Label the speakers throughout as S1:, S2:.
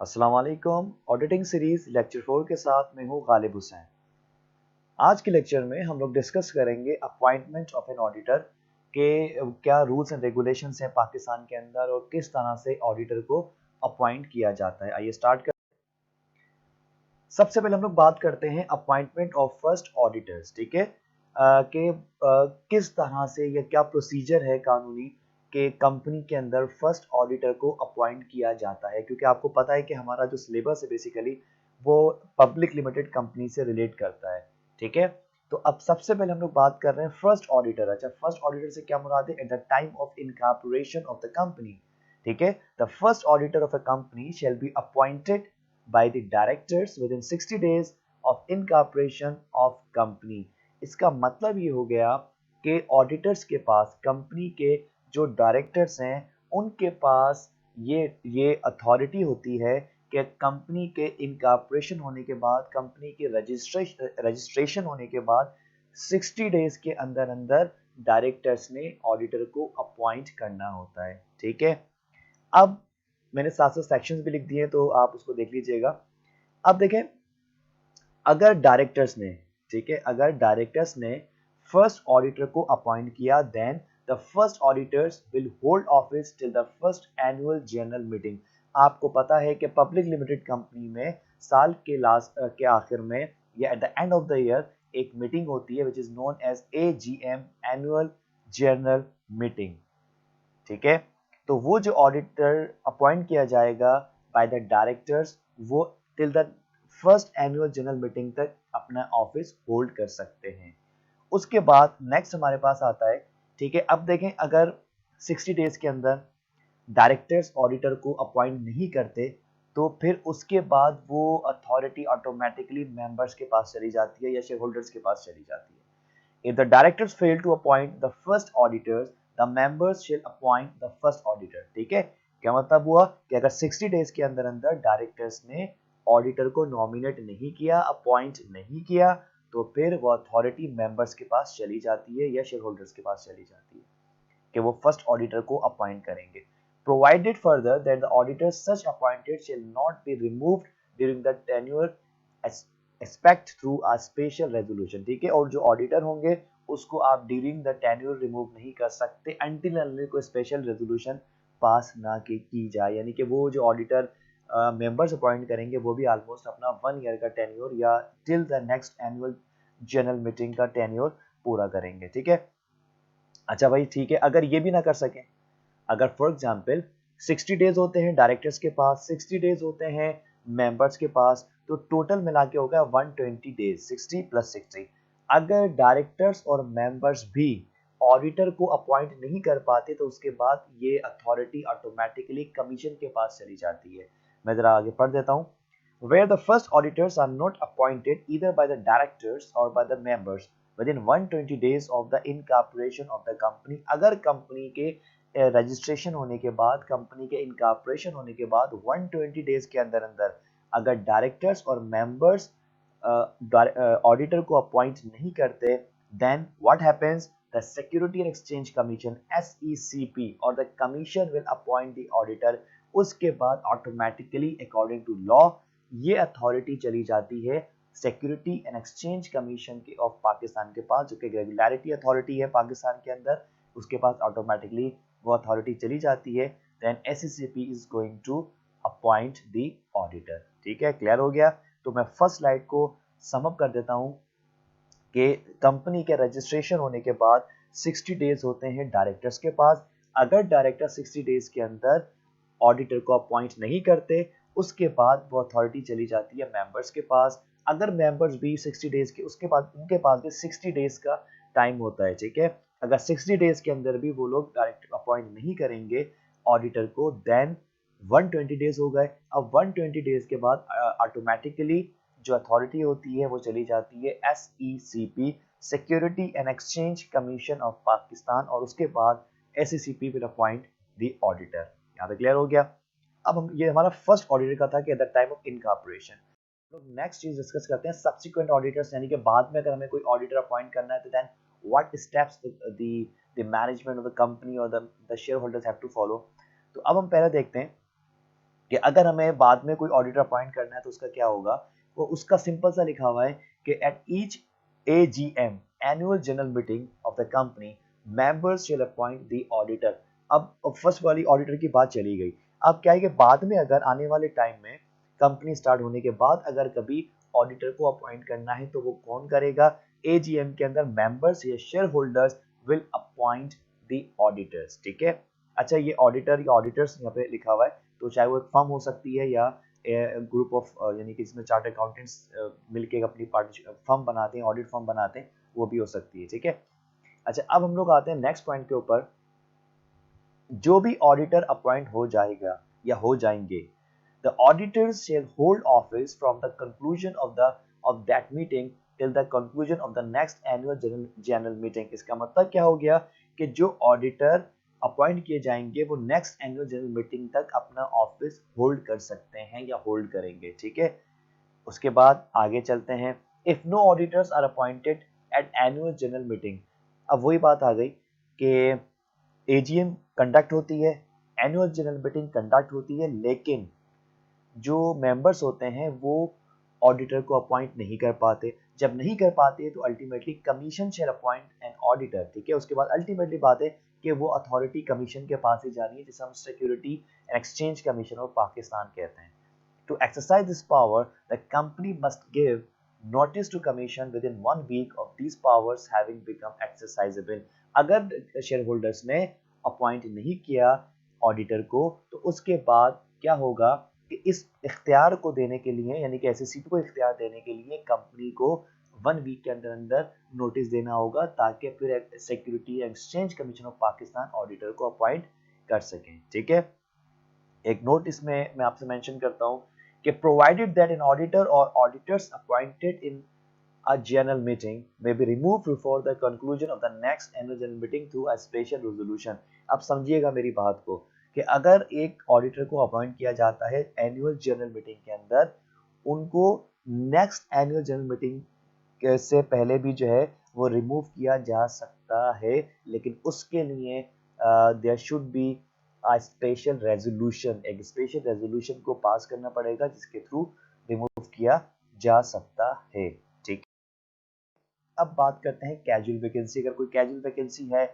S1: अस्सलाम वालेकुम। Auditing series lecture 4 के साथ मैं हूं गालिब हुसैन। आज के लेक्चर में हम लोग डिस्कस करेंगे अपॉइंटमेंट ऑफ एन ऑडिटर के क्या रूल्स एंड रेगुलेशंस हैं पाकिस्तान के अंदर और किस तरह से ऑडिटर को अपॉइंट किया जाता है। आइए स्टार्ट कर। सबसे पहले हम लोग बात करते हैं अपॉइंटमेंट ऑफ फर्स्ट ऑडिटर्स। ठीक है कि किस तरह से या क्या प्रोसीजर है कानूनी कि कंपनी के अंदर फर्स्ट ऑडिटर को अपॉइंट किया जाता है, क्योंकि आपको पता है कि हमारा जो सिलेबस है बेसिकली वो पब्लिक लिमिटेड कंपनी से रिलेट करता है। ठीक है, तो अब सबसे पहले हम लोग बात कर रहे हैं फर्स्ट ऑडिटर। अच्छा, फर्स्ट ऑडिटर से क्या मुराद है? At the time of incorporation of the company. ठीक है, the first auditor of a company shall be appointed by the directors within 60 days of incorporation of company। इसका मतलब ये हो गया कि ऑडिटर्स के पास, कंपनी के जो डायरेक्टर्स हैं उनके पास ये अथॉरिटी होती है कि कंपनी के इनकॉर्पोरेशन होने के बाद, कंपनी के रजिस्ट्रेशन होने के बाद 60 डेज के अंदर अंदर डायरेक्टर्स ने ऑडिटर को अपॉइंट करना होता है। ठीक है, अब मैंने साथ साथ सेक्शंस भी लिख दिए तो आप उसको देख लीजिएगा। अब देखें, अगर डायरेक्टर्स ने, ठीक है, अगर डायरेक्टर्स ने फर्स्ट ऑडिटर को अपॉइंट किया, then the first auditors will hold office till the first annual general meeting. आपको पता है कि पब्लिक लिमिटेड कंपनी में साल के लास्ट के आखिर में या at the end of the year एक मीटिंग होती है which is known as AGM, annual general meeting. ठीक है, तो वो जो ऑडिटर अपॉइंट किया जाएगा बाय द डायरेक्टर्स, वो till the first annual general meeting तक अपना ऑफिस होल्ड कर सकते हैं। उसके बाद नेक्स्ट हमारे पास आता है। ठीक है, अब देखें, अगर 60 डेज के अंदर डायरेक्टर्स ऑडिटर को अपॉइंट नहीं करते तो फिर उसके बाद वो अथॉरिटी ऑटोमेटिकली मेंबर्स के पास चली जाती है या शेयर होल्डर्स के पास चली जाती है। If the directors fail to appoint the first auditors, the members shall appoint the first auditor। ठीक है, क्या मतलब हुआ कि अगर 60 डेज के अंदर अंदर डायरेक्टर्स ने ऑडिटर को नॉमिनेट नहीं किया, अपॉइंट नहीं किया, तो फिर वो अथॉरिटी मेंबर्स के पास चली जाती है या शेयर होल्डर्स के पास चली जाती है कि वो फर्स्ट ऑडिटर को अपॉइंट करेंगे। Provided further that the auditors such appointed shall not be removed during the tenure expect through a special resolution. ठीक है, और जो ऑडिटर होंगे उसको आप ड्यूरिंग द टेन्योर रिमूव नहीं कर सकते अनटिल अनलेस कोई स्पेशल रेजोल्यूशन पास ना की जाए। यानी कि वो जो ऑडिटर मेंबर्स अपॉइंट करेंगे वो भी ऑलमोस्ट अपना 1 ईयर का टेन्योर या till the next annual general meeting का टेन्योर पूरा करेंगे। ठीक है, अच्छा भाई, ठीक है, अगर ये भी ना कर सकें, अगर फॉर एग्जांपल 60 डेज होते हैं डायरेक्टर्स के पास, 60 डेज होते हैं मेंबर्स के पास, तो टोटल मिला के होगा 120 डेज, 60 प्लस 60। अगर डायरेक्टर्स और मेंबर्स भी ऑडिटर को अपॉइंट नहीं कर पाते तो उसके बाद ये अथॉरिटी ऑटोमेटिकली कमीशन के पास चली जाती है। मैं जरा आगे पढ़ देता हूँ। Where the first auditors are not appointed either by the directors or by the members within 120 days of the incorporation of the company। अगर कंपनी के रजिस्ट्रेशन होने के बाद, कंपनी के इनकॉर्पोरेशन होने के बाद 120 डेज के अंदर अंदर अगर डायरेक्टर्स और मेंबर्स ऑडिटर को अपॉइंट नहीं करते, then what happens? The security and exchange commission SECP और the commission will appoint the auditor. उसके बाद ऑटोमेटिकली अकॉर्डिंग टू लॉ ये अथॉरिटी चली जाती है सिक्योरिटी एंड एक्सचेंज कमीशन के ऑफ पाकिस्तान के पास, जो कि रेगुलेटरी अथॉरिटी है पाकिस्तान के अंदर। उसके पास ऑटोमेटिकली वो अथॉरिटी चली जाती है। Then SECP is going to appoint the auditor. ठीक है, क्लियर हो गया? तो मैं फर्स्ट स्लाइड को सम अप कर देता हूं कि कंपनी के रजिस्ट्रेशन होने के बाद 60 डेज होते हैं डायरेक्टर्स के पास। अगर डायरेक्टर 60 डेज के अंदर ऑडिटर को अपॉइंट नहीं करते, उसके बाद वो अथॉरिटी चली जाती है मेंबर्स के पास। अगर मेंबर्स भी 60 डेज के, उसके बाद उनके पास भी 60 डेज का टाइम होता है। ठीक है, अगर 60 डेज के अंदर भी वो लोग डायरेक्टर अपॉइंट नहीं करेंगे ऑडिटर को, देन 120 डेज हो गए। अब 120 डेज के बाद ऑटोमेटिकली जो अथॉरिटी होती है वो चली जाती है SECP, security and exchange commission of Pakistan, और उसके बाद SECP will appoint the auditor. यहाँ पे क्लियर हो गया? अब हम, ये हमारा फर्स्ट ऑडिटर का था कि at the time of incorporation. तो नेक्स्ट चीज डिस्कस करते हैं सब्सिक्वेंट ऑडिटर्स, यानी कि बाद में अगर हमें कोई ऑडिटर अपॉइंट करना है तो then what steps the management of the company और the shareholders have to follow. तो अब हम पहले देखते हैं कि अगर हमें बाद में कोई ऑडिटर अपॉइंट करना है तो उसका क्या होगा, वो उसका सिंपल सा लिखा हुआ है कि at each AGM annual general meeting of the company members shall appoint the auditor. अब फर्स्ट वाली ऑडिटर की बात चली गई। अब क्या है कि बाद में अगर आने वाले टाइम में कंपनी स्टार्ट होने के बाद अगर कभी ऑडिटर को अपॉइंट करना है तो वो कौन करेगा, AGM के अंदर मेंबर्स या share holders will appoint the auditors. ठीक है, अच्छा ये ऑडिटर या ऑडिटर्स यहाँ पे लिखा हुआ है, तो चाहे वो एक फर्म हो सकती है या ग्रुप ऑफ यानी कि इसमें चार्ट अकाउंटेंट्स मिलके अपनी फर्म बनाते हैं, ऑडिट फर्म बनाते हैं, वो भी हो सकती है। ठीक है, अच्छा अब हम लोग आते हैं नेक्स्ट पॉइंट के ऊपर। जो भी ऑडिटर अपॉइंट हो जाएगा या हो जाएंगे, the auditors shell hold office from the conclusion of that meeting till the conclusion of the next annual general meeting. इसका मतलब क्या हो गया कि जो ऑडिटर अपॉइंट किए जाएंगे वो नेक्स्ट एनुअल जनरल मीटिंग तक अपना ऑफिस होल्ड कर सकते हैं या होल्ड करेंगे। ठीक है, उसके बाद आगे चलते हैं। If no auditors are appointed at annual general meeting, अब वही बात आ गई कि AGM कंडक्ट होती है, एनुअल जनरल मीटिंग कंडक्ट होती है, लेकिन जो मेंबर्स होते हैं वो ऑडिटर को अपॉइंट नहीं कर पाते। जब नहीं कर पाते तो ultimately commission shall appoint an auditor. ठीक है, उसके बाद अल्टीमेटली बात है कि वो अथॉरिटी कमीशन के पास ही जानी है, जिसे हम security and exchange commission of Pakistan कहते हैं। To exercise this power, the company must give notice to commission within 1 week of these powers having become exercisable। अगर शेयर होल्डर्स ने अपॉइंट नहीं किया ऑडिटर को तो उसके बाद क्या होगा कि इस इख्तियार को देने के लिए यानी कि SEC को इख्तियार देने के लिए कंपनी को 1 वीक के अंदर अंदर नोटिस देना होगा ताकि फिर security exchange commission of Pakistan auditor को अपॉइंट कर सकें। ठीक है, एक नोट इसमें मैं आपसे मेंशन करता हूं कि प्रोवाइडेड दैट एन ऑडिटर और auditors appointed in a general meeting may be removed before the conclusion of the next annual general meeting through a special resolution। अब समझिएगा मेरी बात को कि अगर एक ऑडिटर को अपॉइंट किया जाता है एनुअल जनरल मीटिंग के अंदर, उनको नेक्स्ट एनुअल जनरल मीटिंग से पहले भी जो है वो रिमूव किया जा सकता है, लेकिन उसके लिए there should be special resolution, एक स्पेशल रेजोल्यूशन को पास करना पड़ेगा जिसके थ्रू रिमूव किया जा सकता है। ठीक, अब बात करते हैं कैजुअल वैकेंसी। अगर कोई कैजुअल वैकेंसी है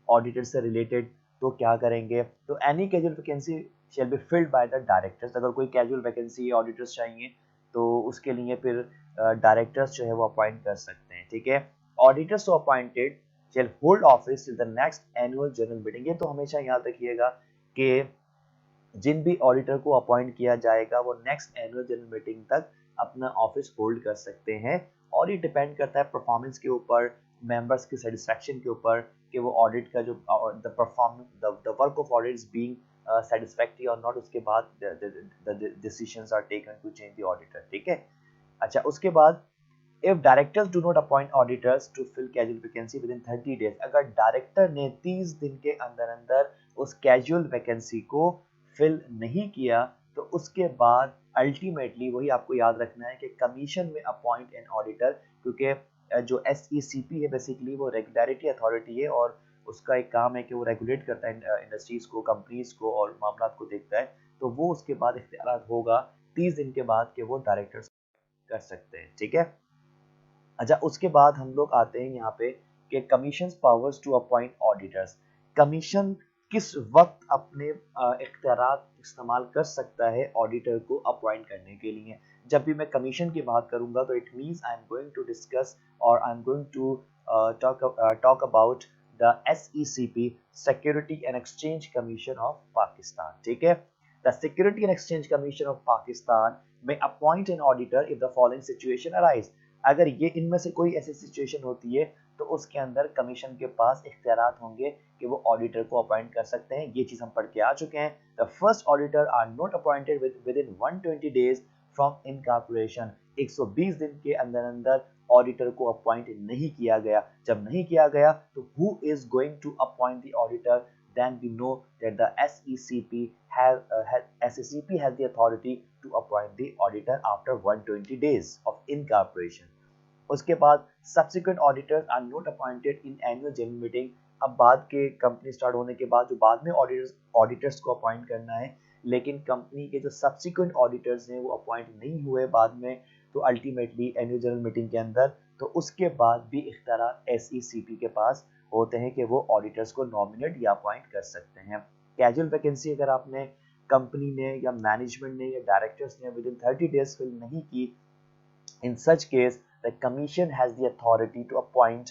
S1: ऑडिटर से रिलेटेड तो क्या करेंगे, तो any casual vacancy shall be filled by the directors. अगर कोई कैजुअल वैकेंसी ऑडिटर्स चाहिए तो उसके लिए फिर डायरेक्टर्स जो है वो अपॉइंट कर सकते हैं। ठीक है, auditors appointed shall hold office till the next annual general meeting. ये तो हमेशा याद रखिएगा कि जिन भी ऑडिटर को अपॉइंट किया जाएगा वो नेक्स्ट एनुअल जनरल मीटिंग तक अपना ऑफिस होल्ड कर सकते हैं, और ये डिपेंड करता है परफॉर्मेंस के ऊपर, मेंबर्स की सेटिस्फेक्शन के ऊपर कि वो ऑडिट का जो the performance the work of audit is being satisfactory और नॉट, उसके बाद the decisions are taken to change the auditor. ठीक है, अच्छा उसके बाद if directors do not appoint auditors to fill casual vacancy within 30 days, अगर director ने 30 दिन के अंदर अंदर उस कैजुअल वैकेंसी को फिल नहीं किया तो उसके बाद अल्टीमेटली वही आपको याद रखना है कि कमीशन में अपॉइंट एन ऑडिटर, क्योंकि जो SECP है बेसिकली वो रेगुलेटरी अथॉरिटी है और उसका एक काम है कि वो रेगुलेट करता है इंडस्ट्रीज को, कंपनीज को और मामला को देखता है, तो वो उसके बाद इख्तियार होगा 30 दिन के बाद कि वो डायरेक्टर्स कर सकते हैं। ठीक है, अच्छा उसके बाद हम लोग आते हैं यहाँ पे कि commission powers to appoint auditors. Commission किस वक्त अपने इख्तियारात इस्तेमाल कर सकता है ऑडिटर को अपॉइंट करने के लिए। जब भी मैं कमीशन की बात करूंगा तो it means I am going to discuss और I am going to talk about the SECP, security and exchange commission of Pakistan. ठीक है, the security and exchange commission of Pakistan में appoint an auditor if the following situation arise. अगर ये इनमें से कोई ऐसी सिचुएशन होती है तो उसके अंदर कमीशन के पास इख्तियारात होंगे कि वो ऑडिटर को अपॉइंट कर सकते हैं। ये चीज हम पढ़ के आ चुके हैं। The first auditor are not appointed within 120 days from incorporation. 120 दिन के अंदर अंदर ऑडिटर को अपॉइंट नहीं किया गया। जब नहीं किया गया तो who is going to appoint the auditor, then we know that the SECP has the authority to appoint the auditor after 120 days of incorporation। उसके बाद subsequent auditors are not appointed in annual general meeting। अब बाद के company start होने के बाद जो बाद में ऑडिटर्स को अपॉइंट करना है लेकिन कंपनी के जो सब्सिक्वेंट ऑडिटर्स हैं वो अपॉइंट नहीं हुए बाद में, तो अल्टीमेटली एनुअल जनरल मीटिंग के अंदर, तो उसके बाद भी इख्तियार SECP के पास होते हैं कि वो ऑडिटर्स को नॉमिनेट या अपॉइंट कर सकते हैं। कैजुअल वैकेंसी अगर आपने कंपनी ने या मैनेजमेंट ने या डायरेक्टर्स ने विद इन 30 डेज फिल नहीं की, in such case the commission has the authority to appoint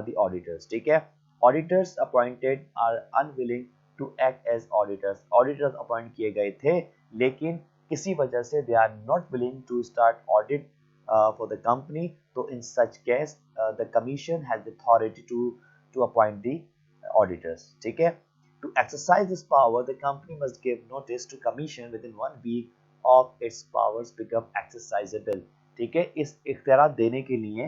S1: the auditors. ठीक है, auditors appointed are unwilling to act as auditors. auditors appoint किए गए थे लेकिन किसी वजह से they are not willing to start audit for the company, तो in such case the commission has the authority to appoint the auditors. ठीक है, to exercise this power the company must give notice to commission within 1 week of its powers become exercisable. ठीक है, इस इख्तियार देने के लिए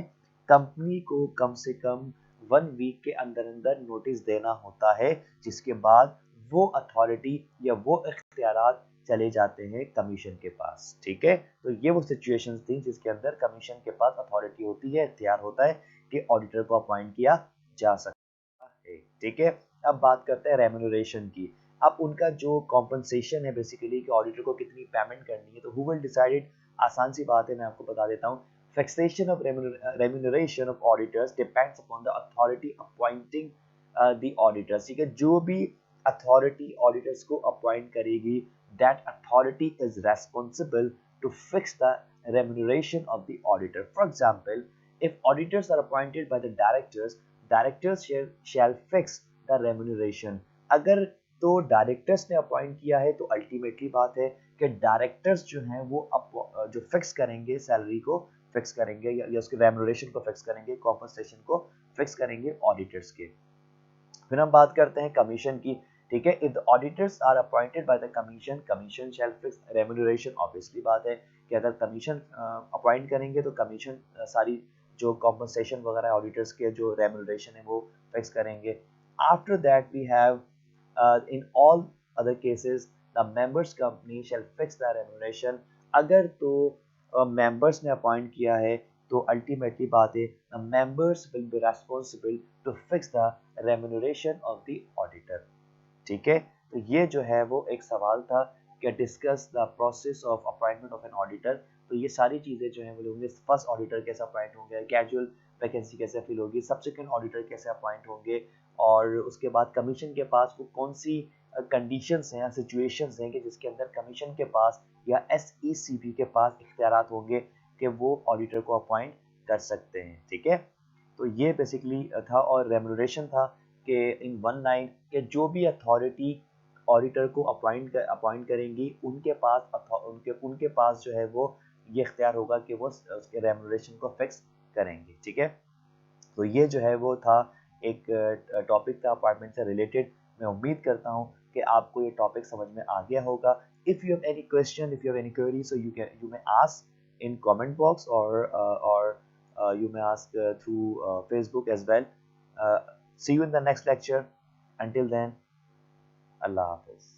S1: कंपनी को कम से कम 1 वीक के अंदर अंदर नोटिस देना होता है, जिसके बाद वो अथॉरिटी या वो इख्तियारात चले जाते हैं कमीशन के पास। ठीक है, तो ये वो सिचुएशंस थी जिसके अंदर कमीशन के पास अथॉरिटी होती है, इख्तियार होता है कि ऑडिटर को अपॉइंट किया जा सकता है। ठीक है, अब बात करते हैं रेम्यूनरेशन की। अब उनका जो कॉम्पनसेशन है बेसिकली कि ऑडिटर को कितनी पेमेंट करनी है, तो हु विल डिसाइड, आसान सी बात है, मैं आपको बता देता हूँ। Fixation of remuneration of auditors depends upon the authority appointing the auditors. ठीक है, जो भी अथॉरिटी ऑडिटर्स को अपॉइंट करेगी, that authority is responsible to fix the remuneration of the auditor. For example, if auditors are appointed by the directors, directors shall fix the remuneration. अगर तो directors ने appoint किया है तो अल्टीमेटली बात है कि डायरेक्टर्स जो हैं वो जो फिक्स करेंगे सैलरी को फिक्स करेंगे या उसके रेम्यूनरेशन को फिक्स करेंगे, कॉम्पनसेशन को फिक्स करेंगे ऑडिटर्स के। फिर हम बात करते हैं कमीशन की। ठीक है, if the auditors are appointed by the commission, commission shall fix remuneration. Obviously बात है कि अगर कमीशन अपॉइंट करेंगे तो कमीशन सारी जो कॉम्पनसेशन वगैरह ऑडिटर्स के जो रेम्यूनरेशन है वो फिक्स करेंगे। After that we have in all other cases the members company shall fix the remuneration. अगर तो members ने अपॉइंट किया है तो अल्टीमेटली बात है the members will be responsible to fix the remuneration of the auditor. ठीक है, तो ये जो है वो एक सवाल था कि discuss the process of appointment of an auditor. तो ये सारी चीज़ें जो हैं वो होंगे, फर्स्ट ऑडिटर कैसे अपॉइंट होंगे, कैजुअल वैकेंसी कैसे फिल होगी, सब्सिक्वेंट ऑडिटर कैसे अपॉइंट होंगे, और उसके बाद कमीशन के पास वो कौन सी कंडीशंस हैं या सिचुएशंस हैं कि जिसके अंदर कमीशन के पास या SECP के पास इख्तियारात होंगे कि वो ऑडिटर को अपॉइंट कर सकते हैं। ठीक है, तो ये बेसिकली था, और रेम्यूनरेशन था कि इन वन लाइन के जो भी अथॉरिटी ऑडिटर को अपॉइंट करेंगी उनके पास जो है वो ये इख्तियार होगा कि वो उसके रेम्यूनरेशन को फिक्स करेंगे। ठीक है, तो ये जो है वो था एक टॉपिक था अपार्टमेंट से रिलेटेड। मैं उम्मीद करता हूँ कि आपको ये टॉपिक समझ में आ गया होगा। If you have any question, if you have any query, so you may ask in comment box और you may ask through Facebook as well. See you in the next lecture. Until then, Allah Hafiz.